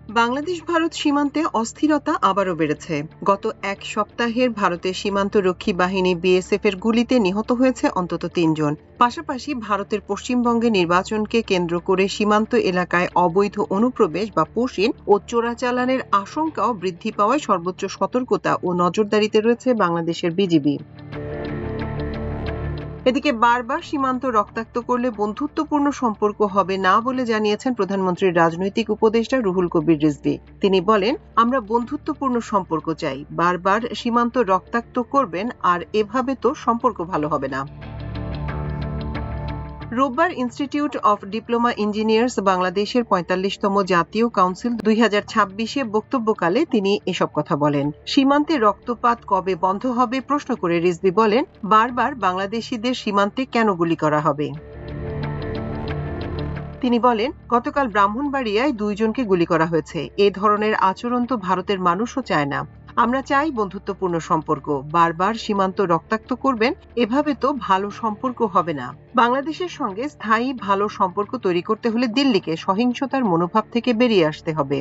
বাংলাদেশ ভারত সীমান্তে অস্থিরতা আবারও বেড়েছে। গত এক সপ্তাহের ভারতের সীমান্তরক্ষী বাহিনী বিএসএফ এর গুলিতে নিহত হয়েছে অন্তত ৩ জন। পাশাপাশি ভারতের পশ্চিমবঙ্গে নির্বাচনকে কেন্দ্র করে সীমান্ত এলাকায় অবৈধ অনুপ্রবেশ বা পোশিন ও চোরাচালানের আশঙ্কাও বৃদ্ধি পাওয়ায় সর্বোচ্চ সতর্কতা ও নজরদারিতে রয়েছে বাংলাদেশের বিজিবি। এদিকে বারবার সীমান্ত রক্তাক্ত করলে বন্ধুত্বপূর্ণ সম্পর্ক হবে না বলে জানিয়েছেন প্রধানমন্ত্রীর রাজনৈতিক উপদেষ্টা রুহুল কবির রিজভী। তিনি বলেন, আমরা বন্ধুত্বপূর্ণ সম্পর্ক চাই, বারবার সীমান্ত রক্তাক্ত করবেন আর এভাবে তো সম্পর্ক ভালো হবে না। রোববার ইনস্টিটিউট অফ ডিপ্লোমা ইঞ্জিনিয়ার্স বাংলাদেশের ৪৫তম জাতীয় কাউন্সিল ২০২৬-এ বক্তব্যকালে তিনি এসব কথা বলেন। সীমান্তে রক্তপাত কবে বন্ধ হবে প্রশ্ন করে রিজভী বলেন, বারবার বাংলাদেশিদের সীমান্তে কেন গুলি করা হবে। তিনি বলেন, গতকাল ব্রাহ্মণবাড়িয়ায় ২ জনকে গুলি করা হয়েছে। এ ধরনের আচরণ তো ভারতের মানুষও চায় না। আমরা চাই বন্ধুত্বপূর্ণ সম্পর্ক, বারবার সীমান্ত রক্তাক্ত করবেন, এভাবে তো ভালো সম্পর্ক হবে না। বাংলাদেশের সঙ্গে স্থায়ী ভালো সম্পর্ক তৈরি করতে হলে দিল্লিকে সহিংসতার মনোভাব থেকে বেরিয়ে আসতে হবে।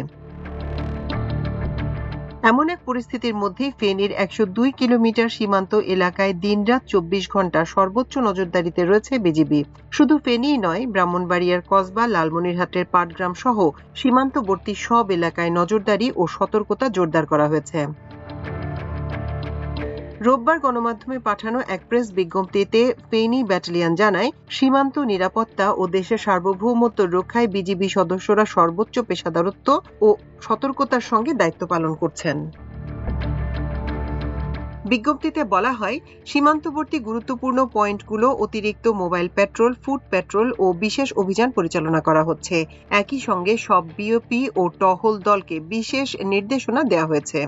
এমন এক পরিস্থিতির মধ্যেই ফেনীর ১০২ কিলোমিটার সীমান্ত এলাকায় দিনরাত ২৪ ঘন্টা সর্বোচ্চ নজরদারিতে রয়েছে বিজিবি। শুধু ফেনীই নয়, ব্রাহ্মণবাড়িয়ার কসবা, লালমনিরহাটের পাটগ্রাম সহ সীমান্তবর্তী সব এলাকায় নজরদারি ও সতর্কতা জোরদার করা হয়েছে। রোববার গণমাধ্যমে পাঠানো এক প্রেস বিজ্ঞপ্তিতে ফেনী ব্যাটালিয়ন জানায়, সীমান্ত নিরাপত্তা ও দেশের সার্বভৌমত্ব রক্ষায় বিজিবি সদস্যরা সর্বোচ্চ পেশাদারত্ব ও সতর্কতার সঙ্গে দায়িত্ব পালন করছেন। বিজ্ঞপ্তিতে বলা হয়, সীমান্তবর্তী গুরুত্বপূর্ণ পয়েন্টগুলো অতিরিক্ত মোবাইল পেট্রোল, ফুট পেট্রোল ও বিশেষ অভিযান পরিচালনা করা হচ্ছে। একই সঙ্গে সব বিওপি ও টহল দলকে বিশেষ নির্দেশনা দেওয়া হয়েছে।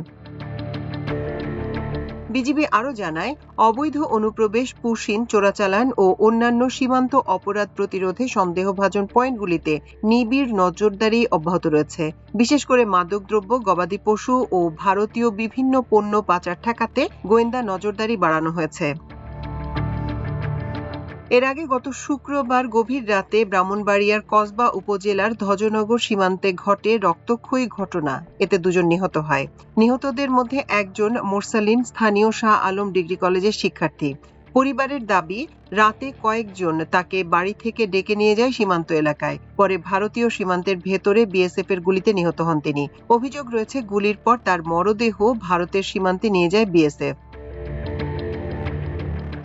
বিজিবি আরও জানায়, অবৈধ অনুপ্রবেশ, পুশিন, চোরাচালান ও অন্যান্য সীমান্ত অপরাধ প্রতিরোধে সন্দেহভাজন পয়েন্টগুলিতে নিবিড় নজরদারি অব্যাহত রয়েছে। বিশেষ করে মাদকদ্রব্য, গবাদি পশু ও ভারতীয় বিভিন্ন পণ্য পাচার ঠেকাতে গোয়েন্দা নজরদারি বাড়ানো হয়েছে। এর আগে গত শুক্রবার গভীর রাতে ব্রাহ্মণবাড়িয়ার কসবা উপজেলার ধ্বজনগর সীমান্তে ঘটে রক্তক্ষয়ী ঘটনা। এতে ২ জন নিহত হয়। নিহতদের মধ্যে একজন মোরসালিন স্থানীয় শাহ আলম ডিগ্রি কলেজের শিক্ষার্থী। পরিবারের দাবি, রাতে কয়েকজন তাকে বাড়ি থেকে ডেকে নিয়ে যায় সীমান্ত এলাকায়। পরে ভারতীয় সীমান্তের ভেতরে বিএসএফ এর গুলিতে নিহত হন তিনি। অভিযোগ রয়েছে, গুলির পর তার মরদেহ ভারতের সীমান্তে নিয়ে যায় বিএসএফ।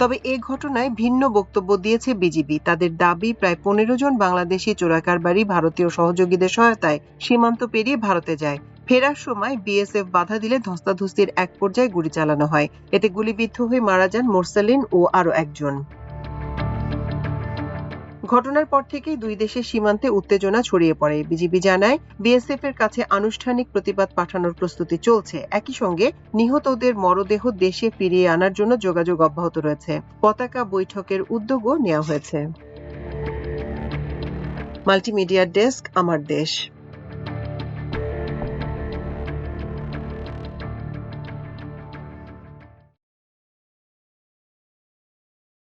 তবে এ ঘটনায় ভিন্ন বক্তব্য দিয়েছে বিজিবি। তাদের দাবি, প্রায় ১৫ জন বাংলাদেশি চোরাকারবারি ভারতীয় সহযোগীদের সহায়তায় সীমান্ত পেরিয়ে ভারতে যায়। ফেরার সময় বিএসএফ বাধা দিলে ধস্তাধস্তির এক পর্যায়ে গুলি চালানো হয়। এতে গুলিবিদ্ধ হয়ে মারা যান মোরসালিন ও আরও একজন। ঘটনার পর থেকেই দুই দেশের সীমান্তে উত্তেজনা ছড়িয়ে পড়ে। বিজিবি জানায়, বিএসএফ এর কাছে আনুষ্ঠানিক প্রতিবাদ পাঠানোর প্রস্তুতি চলছে। একই সঙ্গে নিহতদের মরদেহ দেশে ফিরিয়ে আনার জন্য যোগাযোগ অব্যাহত রয়েছে। পতাকা বৈঠকের উদ্যোগও নেওয়া হয়েছে। মাল্টিমিডিয়া ডেস্ক, আমার দেশ।